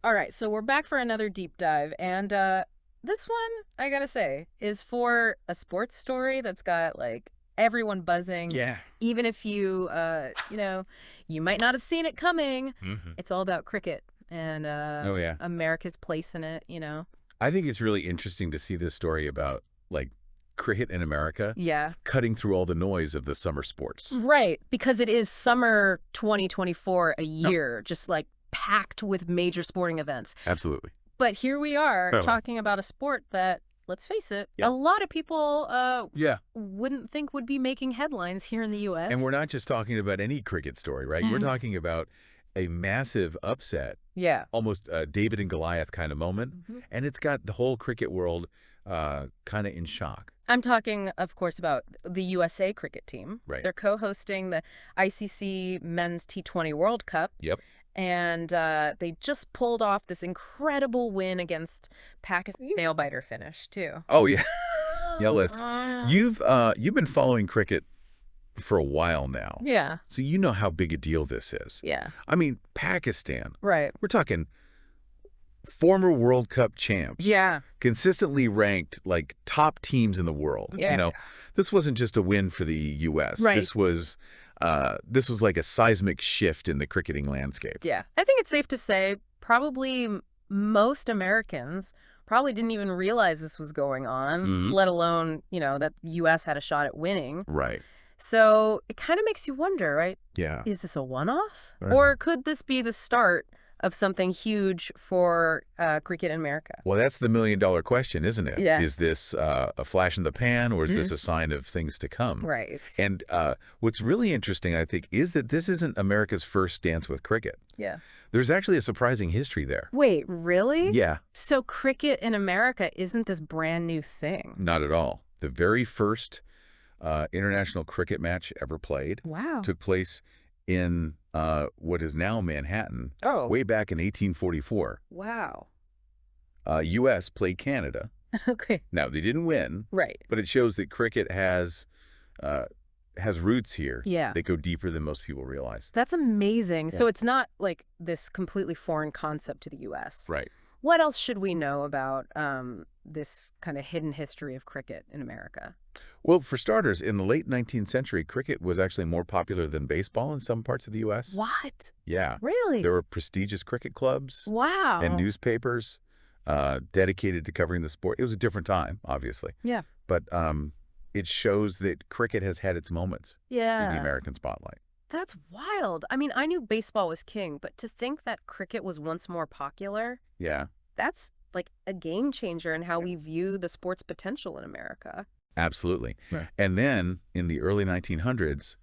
All right, so we're back for another deep dive, and this one, I gotta say, is for a sports story that's got like everyone buzzing, Yeah. even if you might not have seen it coming. hmm It's all about cricket and Oh, yeah. America's place in it. I think it's really interesting to see this story about, like, cricket in America Yeah, cutting through all the noise of the summer sports. right, because it is summer 2024 a Yep. year, just like packed with major sporting events. Absolutely. But here we are Totally. talking about a sport that, let's face it, Yeah. a lot of people Yeah. wouldn't think would be making headlines here in the And U.S. we're not just talking about any cricket story, right? We're Mhm. talking about a massive upset, Yeah. almost a David and Goliath kind of moment. Mhm. And it's got the whole cricket world kind of in shock. I'm talking, of course, about the USA cricket team. Right. They're co-hosting the ICC Men's T20 World Cup, Yep. and they just pulled off this incredible win against Pakistan. Nail biter finish, too. Oh, yeah. Yeah, Liz. You've been following cricket for a while now. Yeah. So you know how big a deal this is. Yeah. I mean, Pakistan, Right. we're talking former World Cup champs. Yeah. Consistently ranked like top teams in the world. Yeah. This wasn't just a win for the US. Right. This was like a seismic shift in the cricketing landscape. Yeah. I think it's safe to say probably most Americans probably didn't even realize this was going on, Mhm. let alone, that the U.S. had a shot at winning. Right. So it kind of makes you wonder, right? Yeah. Is this a one-off? Right. Or could this be the start of something huge for cricket in America? Well, that's the million-dollar question, isn't it? Yeah. Is this a flash in the pan, or is this a sign of things to come? Right. And what's really interesting, I think, is that this isn't America's first dance with cricket. Yeah. There's actually a surprising history there. Wait, really? Yeah, So cricket in America isn't this brand new thing? not at all. The very first international cricket match ever played Wow. took place in what is now Manhattan, Oh, way back in 1844. wow. U.S. played Canada. Okay. Now, they didn't win, Right. but it shows that cricket has roots here. Yeah. That go deeper than most people realize. That's amazing. Yeah. So it's not like this completely foreign concept to the U.S. Right. What else should we know about this kind of hidden history of cricket in America? Well, for starters, in the late 19th century, cricket was actually more popular than baseball in some parts of the U.S. What? Yeah. Really? There were prestigious cricket clubs Wow. and newspapers dedicated to covering the sport. It was a different time, obviously. Yeah. But it shows that cricket has had its moments in the Yeah. American spotlight. That's wild. I mean, I knew baseball was king, but to think that cricket was once more popular, Yeah, that's like a game changer in how we view the sport's potential in America. absolutely. Right. And then in the early 1900s,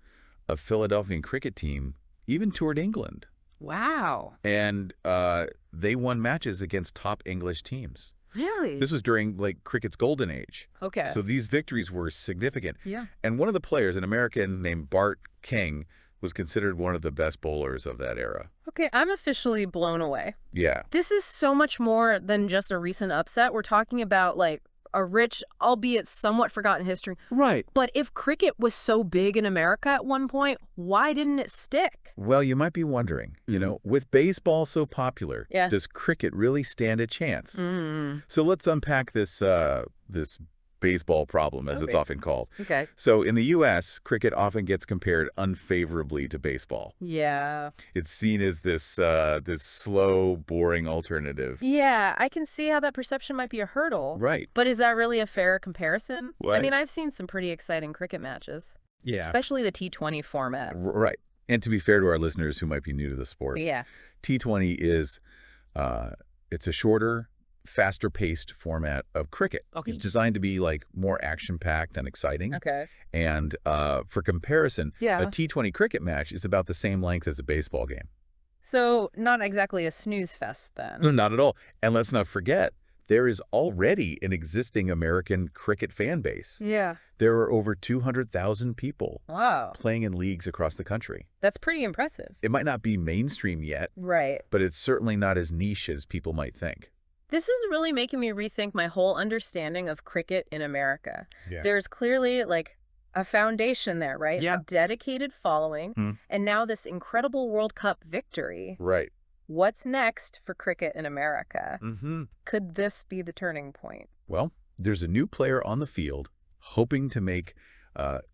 a Philadelphian cricket team even toured England. Wow. And they won matches against top English teams. Really? This was during like cricket's golden age. Okay. So these victories were significant. Yeah. And one of the players, an American named Bart King, was considered one of the best bowlers of that era. Okay, I'm officially blown away. Yeah. This is so much more than just a recent upset. We're talking about like a rich, albeit somewhat forgotten history. Right. But if cricket was so big in America at one point, why didn't it stick? Well, you might be wondering, with baseball so popular, Yeah. does cricket really stand a chance? Mm. So let's unpack this baseball problem, as it's Okay. often called. Okay. So in the U.S., cricket often gets compared unfavorably to baseball. Yeah. It's seen as this slow, boring alternative. Yeah, I can see how that perception might be a hurdle. Right. But is that really a fair comparison? I Right. mean, I've seen some pretty exciting cricket matches, Yeah. especially the T20 format. Right. And to be fair to our listeners who might be new to the sport, Yeah. T20 is it's a shorter, faster-paced format of cricket. Okay. It's designed to be like more action-packed and exciting. Okay. And for comparison, Yeah. a T20 cricket match is about the same length as a baseball game. So not exactly a snooze fest then. No, not at all. And let's not forget, there is already an existing American cricket fan base. Yeah. There are over 200,000 people Wow. playing in leagues across the country. That's pretty impressive. It might not be mainstream yet, Right. but it's certainly not as niche as people might think. This is really making me rethink my whole understanding of cricket in America. Yeah. There's clearly like a foundation there, right? Yeah. A dedicated following, Hmm. and now this incredible World Cup victory. Right. What's next for cricket in America? Mm-hmm. Could this be the turning point? Well, there's a new player on the field hoping to make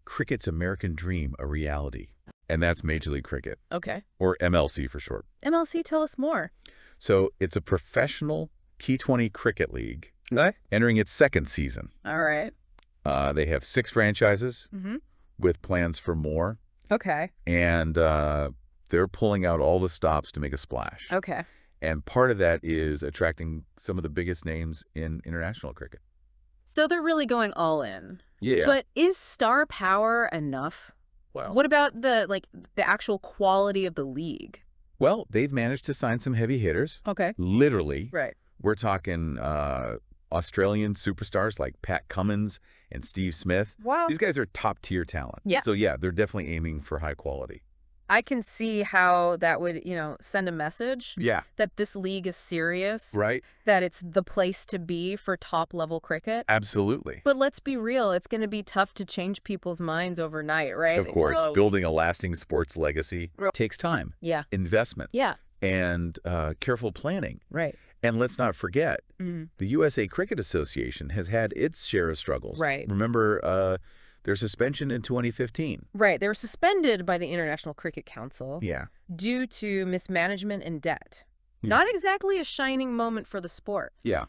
cricket's American dream a reality, and that's Major League Cricket, Okay. or MLC for short. MLC, tell us more. So it's a professional T20 cricket league Okay. entering its second season. All right. They have 6 franchises Mm-hmm. with plans for more, Okay. and they're pulling out all the stops to make a splash. Okay. And part of that is attracting some of the biggest names in international cricket. So they're really going all in. Yeah. But is star power enough? Well, What about the actual quality of the league? well, they've managed to sign some heavy hitters. Okay. Literally. Right. We're talking Australian superstars like Pat Cummins and Steve Smith. Wow. These guys are top-tier talent. Yeah. So, yeah, they're definitely aiming for high quality. I can see how that would, send a message Yeah. that this league is serious, Right? that it's the place to be for top-level cricket. Absolutely. But let's be real, it's going to be tough to change people's minds overnight, right? Of course, Well, building a lasting sports legacy takes time, yeah. investment, Yeah. and careful planning. Right. And let's not forget, Mm. the USA Cricket Association has had its share of struggles. Right. Remember their suspension in 2015. Right. They were suspended by the International Cricket Council Yeah. due to mismanagement and debt. Yeah. Not exactly a shining moment for the sport. Yeah.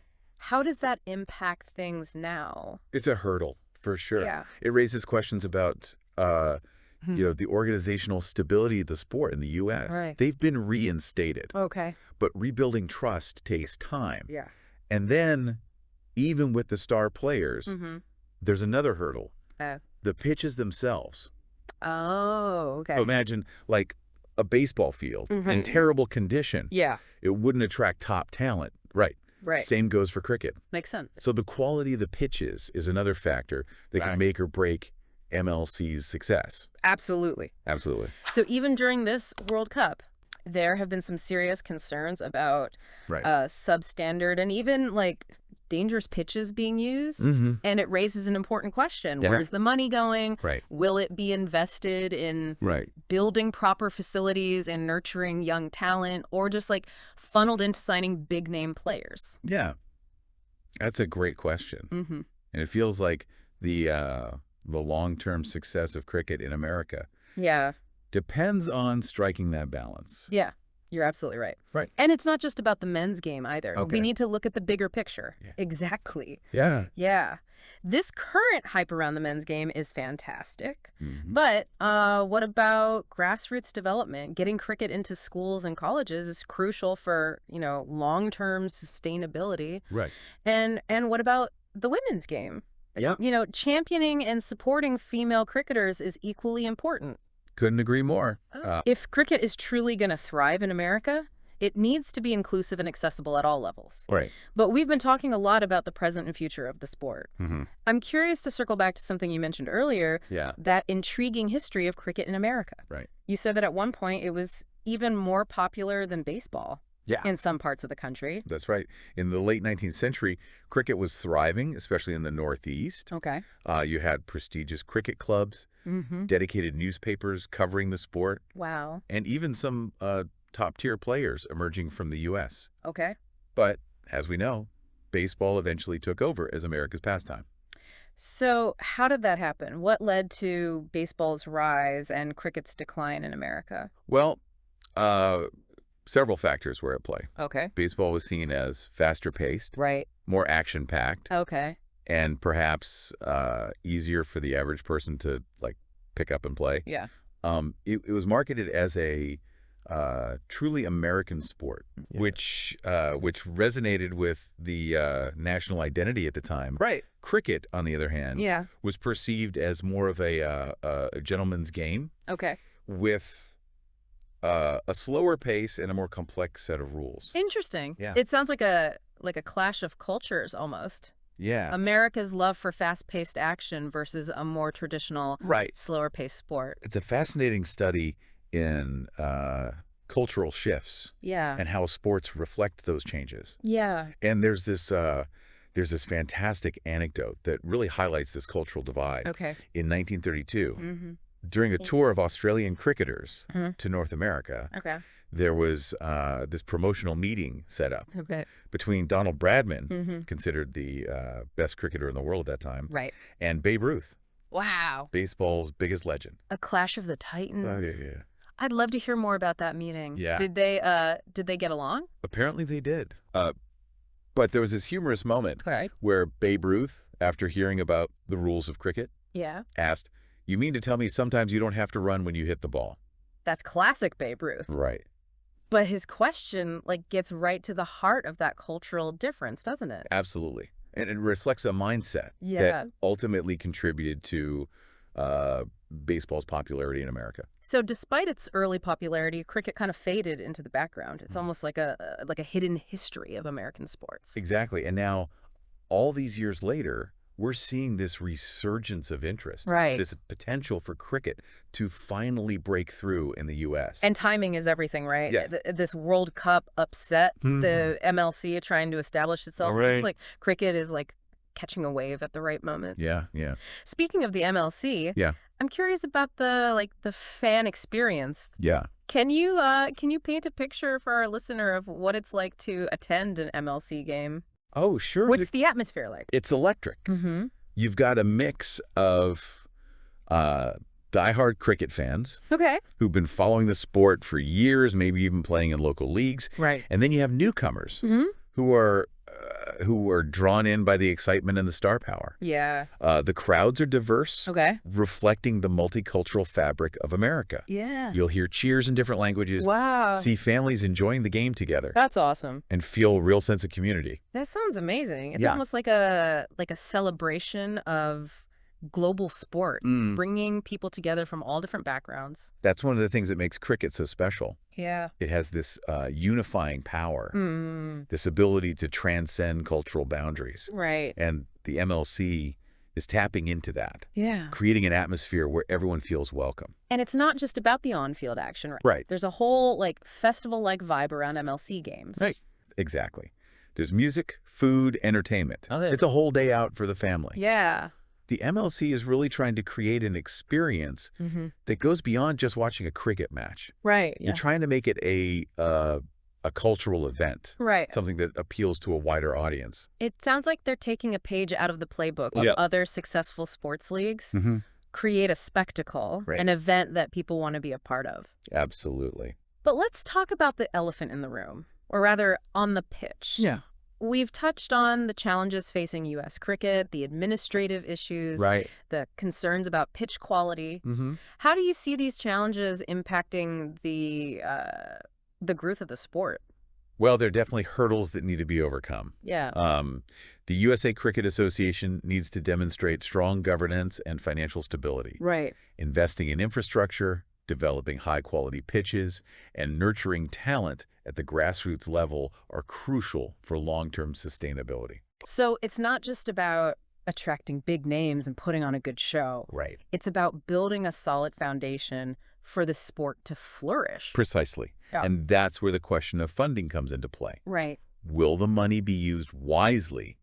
How does that impact things now? It's a hurdle, for sure. Yeah. It raises questions about, the organizational stability of the sport in the U.S. Right. They've been reinstated, Okay. but rebuilding trust takes time. Yeah. And then, even with the star players, Mm-hmm. there's another hurdle. Oh. The pitches themselves. Oh, okay. So imagine, like, a baseball field in Mhm. terrible condition. Yeah. It wouldn't attract top talent. Right. Right. Same goes for cricket. Makes sense. So the quality of the pitches is another factor that can make or break MLC's success. Absolutely. Absolutely. So even during this World Cup, there have been some serious concerns about Right. substandard and even dangerous pitches being used. Mm-hmm. And it raises an important question. Yeah. Where's the money going? Right. Will it be invested in Right. building proper facilities and nurturing young talent, or just funneled into signing big name players? Yeah. That's a great question. Mm-hmm. And it feels like the long-term success of cricket in America Yeah. depends on striking that balance. Yeah. You're absolutely right. Right. And it's not just about the men's game either. Okay. We need to look at the bigger picture. Yeah. Exactly. Yeah. Yeah. This current hype around the men's game is fantastic. Mm-hmm. But what about grassroots development? Getting cricket into schools and colleges is crucial for, long-term sustainability. Right. And what about the women's game? Yeah. Championing and supporting female cricketers is equally important. Couldn't agree more. If cricket is truly going to thrive in America, it needs to be inclusive and accessible at all levels. Right. But we've been talking a lot about the present and future of the sport. Mm-hmm. I'm curious to circle back to something you mentioned earlier, Yeah. that intriguing history of cricket in America. Right. You said that at one point it was even more popular than baseball Yeah. in some parts of the country. That's right. In the late 19th century, cricket was thriving, especially in the Northeast. Okay. You had prestigious cricket clubs, Mm-hmm. dedicated newspapers covering the sport, Wow. and even some top-tier players emerging from the U.S. Okay. But, as we know, baseball eventually took over as America's pastime. So how did that happen? What led to baseball's rise and cricket's decline in America? Well, several factors were at play. Okay. Baseball was seen as faster-paced, Right. more action-packed, Okay. and perhaps easier for the average person to pick up and play. Yeah. It was marketed as a truly American sport, Yeah. which resonated with the national identity at the time. Right. Cricket, on the other hand, Yeah. was perceived as more of a gentleman's game Okay. with a slower pace and a more complex set of rules. Interesting. Yeah. It sounds like a clash of cultures almost. Yeah. America's love for fast-paced action versus a more traditional, Right. slower-paced sport. It's a fascinating study in cultural shifts Yeah. and how sports reflect those changes. Yeah. And there's this fantastic anecdote that really highlights this cultural divide. Okay. In 1932, Mm-hmm. during a tour of Australian cricketers Mhm. to North America, Okay. there was this promotional meeting set up Okay. between Donald Bradman, Mm-hmm. considered the best cricketer in the world at that time, Right. and Babe Ruth, Wow. baseball's biggest legend. A clash of the Oh, yeah, titans. yeah. I'd love to hear more about that meeting. Yeah. Did they get along? Apparently they did. But there was this humorous moment Okay. where Babe Ruth, after hearing about the rules of cricket, Yeah. asked, "You mean to tell me sometimes you don't have to run when you hit the ball?" That's classic Babe Ruth. Right. But his question gets right to the heart of that cultural difference, doesn't it? Absolutely. And it reflects a mindset Yeah. that ultimately contributed to baseball's popularity in America. So despite its early popularity, cricket kind of faded into the background. It's almost like a hidden history of American sports. Exactly. And now, all these years later, we're seeing this resurgence of interest, Right. this potential for cricket to finally break through in the U.S. And timing is everything, right? Yeah. This World Cup upset the MLC trying to establish itself. Right. It's like cricket is catching a wave at the right moment. Yeah, yeah. Speaking of the MLC, Yeah. I'm curious about the fan experience. Yeah. Can you paint a picture for our listener of what it's like to attend an MLC game? Oh, sure. What's the atmosphere like? It's electric. Mm-hmm. You've got a mix of diehard cricket fans Okay. who've been following the sport for years, maybe even playing in local leagues. Right. And then you have newcomers Mm-hmm. who are drawn in by the excitement and the star power. Yeah. The crowds are diverse, Okay. reflecting the multicultural fabric of America. Yeah. You'll hear cheers in different languages, Wow. see families enjoying the game together, That's awesome. and feel a real sense of community. That sounds amazing. It's Yeah. almost like a celebration of global sport, bringing people together from all different backgrounds. That's one of the things that makes cricket so special. Yeah. It has this unifying power, Mm. this ability to transcend cultural boundaries. Right. And the MLC is tapping into that, Yeah. creating an atmosphere where everyone feels welcome. And it's not just about the on-field action, right? Right. There's a whole festival-like vibe around MLC games. Right. Exactly. There's music, food, entertainment. Oh, yeah. It's a whole day out for the family. Yeah. The MLC is really trying to create an experience Mm-hmm. that goes beyond just watching a cricket match. Right. You're trying to make it a cultural event, Right. something that appeals to a wider audience. It sounds like they're taking a page out of the playbook of Yeah. other successful sports leagues. Mm-hmm. Create a spectacle, Right. an event that people want to be a part of. Absolutely. But let's talk about the elephant in the room, or rather on the pitch. Yeah. We've touched on the challenges facing U.S. cricket, the administrative issues, Right. the concerns about pitch quality. Mm-hmm. How do you see these challenges impacting the growth of the sport? Well, there are definitely hurdles that need to be overcome. Yeah. The USA Cricket Association needs to demonstrate strong governance and financial stability. Right. Investing in infrastructure, developing high-quality pitches, and nurturing talent at the grassroots level are crucial for long-term sustainability. So it's not just about attracting big names and putting on a good show. Right. It's about building a solid foundation for the sport to flourish. Precisely. Yeah. And that's where the question of funding comes into play. Right. Will the money be used wisely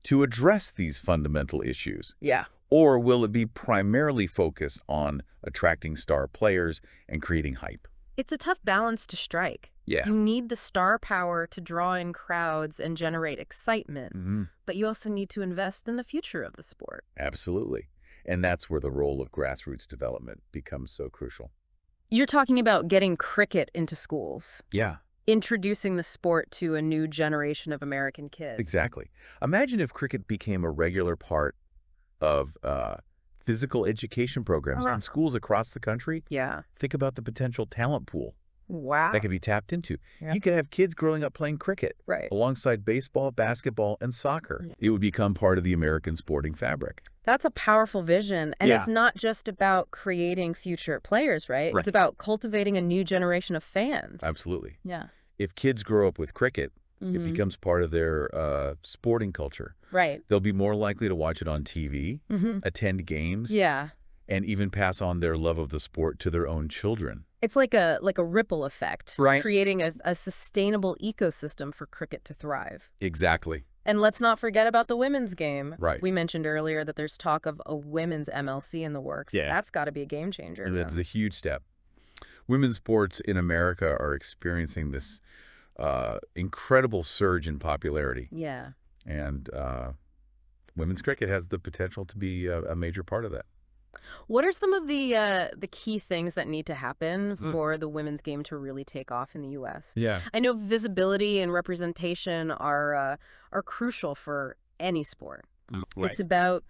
to address these fundamental issues? Yeah. Or will it be primarily focused on attracting star players and creating hype? It's a tough balance to strike. Yeah. You need the star power to draw in crowds and generate excitement, Mm-hmm. but you also need to invest in the future of the sport. Absolutely. And that's where the role of grassroots development becomes so crucial. You're talking about getting cricket into schools, Yeah, introducing the sport to a new generation of American kids. exactly. Imagine if cricket became a regular part of physical education programs in schools across the country. Yeah. Think about the potential talent pool Wow. that could be tapped into. Yeah. You could have kids growing up playing cricket Right. alongside baseball, basketball, and soccer. Yeah. It would become part of the American sporting fabric. That's a powerful vision. And Yeah. it's not just about creating future players, right? Right. It's about cultivating a new generation of fans. Absolutely. Yeah. If kids grow up with cricket, it Mhm. becomes part of their sporting culture. Right. They'll be more likely to watch it on TV, Mm-hmm. attend games, Yeah. and even pass on their love of the sport to their own children. It's like a ripple effect, Right. creating a sustainable ecosystem for cricket to thrive. Exactly. And let's not forget about the women's game. Right. We mentioned earlier that there's talk of a women's MLC in the works. Yeah. That's got to be a game changer. And that's a huge step. Women's sports in America are experiencing this incredible surge in popularity, Yeah. and women's cricket has the potential to be a major part of that. What are some of the key things that need to happen Mm. for the women's game to really take off in the U.S.? Yeah. I know visibility and representation are crucial for any sport. It's Right. about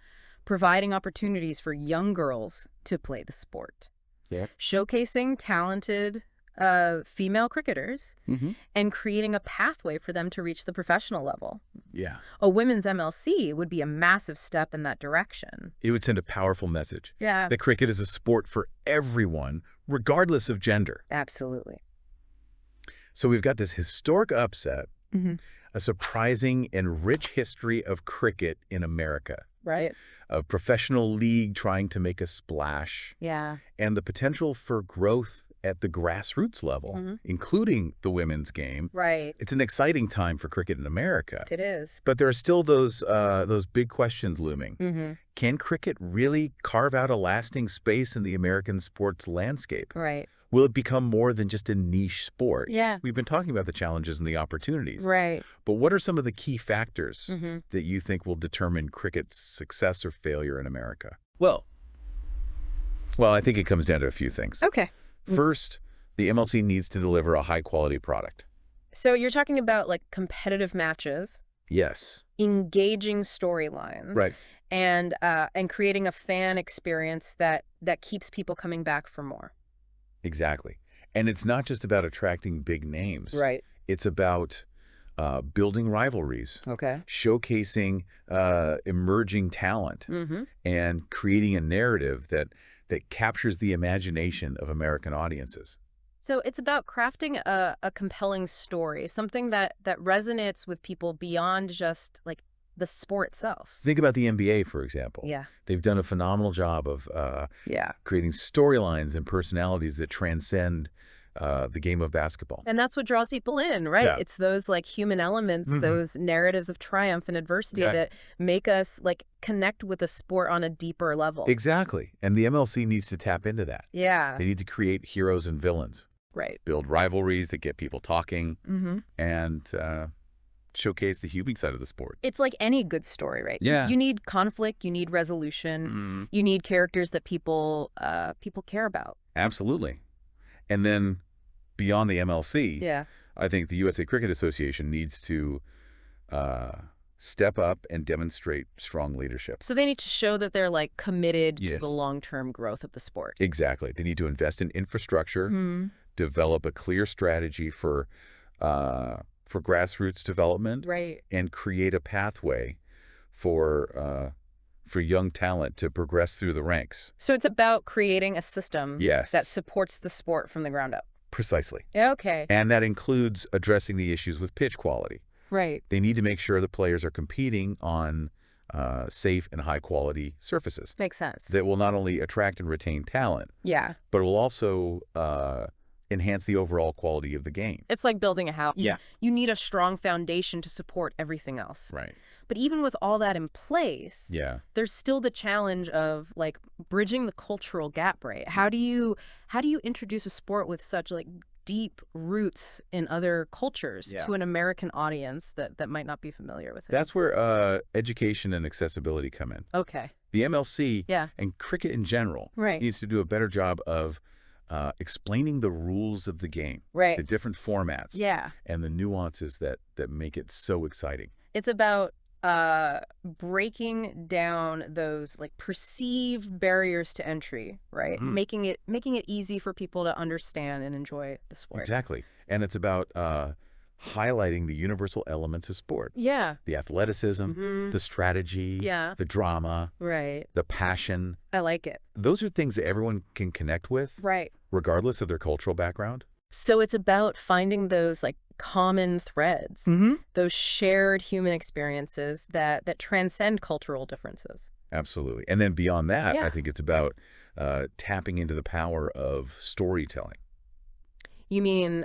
providing opportunities for young girls to play the sport, Yeah. showcasing talented female cricketers, Mm-hmm. and creating a pathway for them to reach the professional level. Yeah. A women's MLC would be a massive step in that direction. It would send a powerful message Yeah, that cricket is a sport for everyone, regardless of gender. absolutely. So we've got this historic upset, Hmm. a surprising and rich history of cricket in America, Right? a professional league trying to make a splash, Yeah. and the potential for growth at the grassroots level, Mhm. including the women's game. Right. It's an exciting time for cricket in America. It is. But there are still those big questions looming. Mm-hmm. Can cricket really carve out a lasting space in the American sports landscape? Right. Will it become more than just a niche sport? Yeah. We've been talking about the challenges and the opportunities. Right. But what are some of the key factors Mm-hmm. that you think will determine cricket's success or failure in America? Well, I think it comes down to a few things. Okay. First, the MLC needs to deliver a high-quality product. So you're talking about like competitive matches, Yes. engaging storylines, Right. and creating a fan experience that keeps people coming back for more. Exactly. And it's not just about attracting big names. Right. It's about building rivalries, Okay. showcasing emerging talent, Mm-hmm. and creating a narrative that captures the imagination of American audiences. So it's about crafting a compelling story, something that resonates with people beyond just like the sport itself. Think about the NBA, for example. Yeah. They've done a phenomenal job of Yeah. creating storylines and personalities that transcend the game of basketball. And that's what draws people in, right? Yeah. It's those like human elements, Mhm. those narratives of triumph and adversity Yeah. that make us like connect with the sport on a deeper level. Exactly. And the MLC needs to tap into that. Yeah. They need to create heroes and villains, Right. build rivalries that get people talking, Mm-hmm. and showcase the human side of the sport. It's like any good story, right? Yeah. You need conflict, you need resolution, you need characters that people care about. Absolutely. And then beyond the MLC, Yeah. I think the USA Cricket Association needs to step up and demonstrate strong leadership. So they need to show that they're like committed to Yes. the long-term growth of the sport. Exactly. They need to invest in infrastructure, Mhm. develop a clear strategy for grassroots development, Right. and create a pathway for young talent to progress through the ranks. So it's about creating a system Yes. that supports the sport from the ground up. Precisely. Okay. And that includes addressing the issues with pitch quality. Right. They need to make sure the players are competing on safe and high-quality surfaces Makes sense. that will not only attract and retain talent, Yeah. but will also enhance the overall quality of the game. It's like building a house. Yeah. You need a strong foundation to support everything else. Right. But even with all that in place, Yeah. there's still the challenge of like bridging the cultural gap, right? How do you introduce a sport with such like deep roots in other cultures Yeah. to an American audience that might not be familiar with it? That's where education and accessibility come in. Okay. The MLC Yeah. and cricket in general Right. needs to do a better job of explaining the rules of the game, the Right. different formats, Yeah. and the nuances that make it so exciting. It's about breaking down those like perceived barriers to entry, right? Mhm. Making it easy for people to understand and enjoy the sport. Exactly. And it's about highlighting the universal elements of sport, Yeah. the athleticism, Mhm. the strategy, Yeah. the drama, Right. the passion. I like it. Those are things that everyone can connect with, Right. regardless of their cultural background. So it's about finding those like common threads, those shared human experiences that transcend cultural differences. Absolutely. And then beyond that, Yeah. I think it's about tapping into the power of storytelling. You mean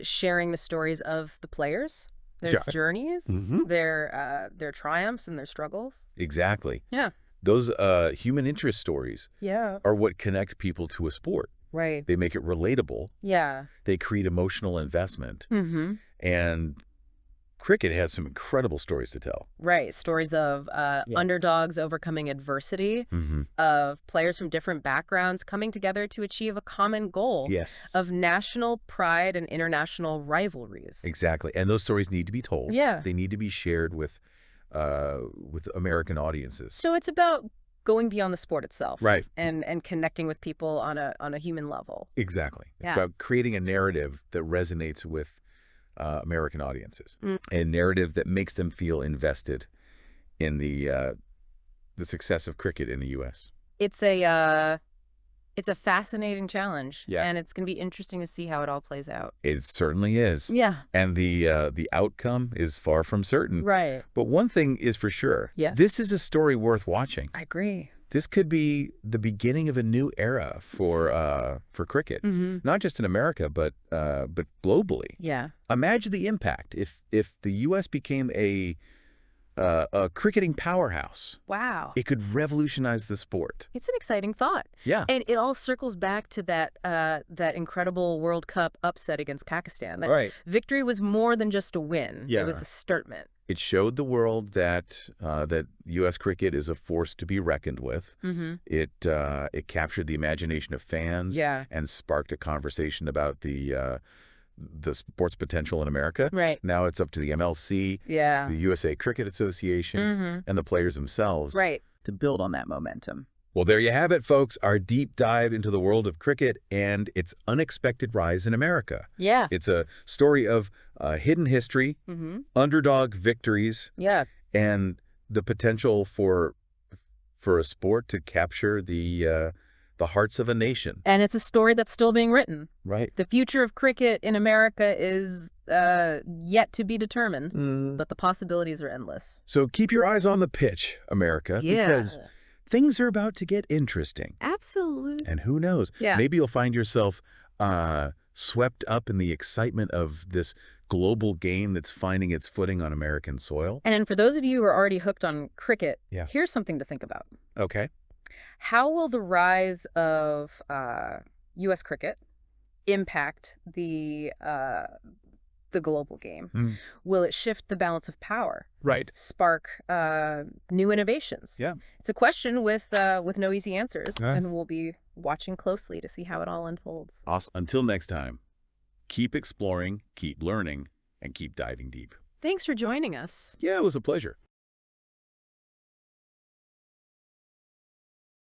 sharing the stories of the players, their Sure. journeys, Mhm. their triumphs and their struggles? Exactly. Yeah. Those human interest stories Yeah. are what connect people to a sport. Right. They make it relatable. Yeah. They create emotional investment. Mm-hmm. And cricket has some incredible stories to tell. Right. Stories of Yeah. underdogs overcoming adversity, Mm-hmm. of players from different backgrounds coming together to achieve a common goal, Yes. of national pride and international rivalries. Exactly. And those stories need to be told. Yeah. They need to be shared with American audiences. So it's about going beyond the sport itself, Right. and connecting with people on a human level. Exactly. It's Yeah. about creating a narrative that resonates with American audiences, Mm. a narrative that makes them feel invested in the success of cricket in the U.S. It's a fascinating challenge, Yeah. and it's going to be interesting to see how it all plays out. It certainly is. Yeah. And the outcome is far from certain. Right. But one thing is for sure. Yeah. This is a story worth watching. I agree. This could be the beginning of a new era for cricket, Mm-hmm. not just in America, but globally. Yeah. Imagine the impact if the U.S. became a cricketing powerhouse. Wow. It could revolutionize the sport. It's an exciting thought. Yeah. And it all circles back to that incredible World Cup upset against Pakistan. That Right. victory was more than just a win. Yeah. It was a statement. It showed the world that U.S. cricket is a force to be reckoned with. Mm-hmm. It captured the imagination of fans. Yeah. And sparked a conversation about the sport's potential in America. Right. Now it's up to the MLC, Yeah. the USA Cricket Association, Mm-hmm. and the players themselves. Right. to build on that momentum. Well, there you have it, folks, our deep dive into the world of cricket and its unexpected rise in America. Yeah. It's a story of hidden history, Mm-hmm. underdog victories, Yeah. and the potential for a sport to capture the hearts of a nation. And it's a story that's still being written. Right. The future of cricket in America is yet to be determined, but the possibilities are endless. So keep your eyes on the pitch, America, because things are about to get interesting. Absolutely. And who knows? Yeah. Maybe you'll find yourself swept up in the excitement of this global game that's finding its footing on American soil. And for those of you who are already hooked on cricket, Yeah. here's something to think about. Okay. How will the rise of U.S. cricket impact the global game? Mm. Will it shift the balance of power? Right. Spark new innovations? Yeah. It's a question with no easy answers, Yeah. and we'll be watching closely to see how it all unfolds. Awesome. Until next time, keep exploring, keep learning, and keep diving deep. Thanks for joining us. Yeah, it was a pleasure.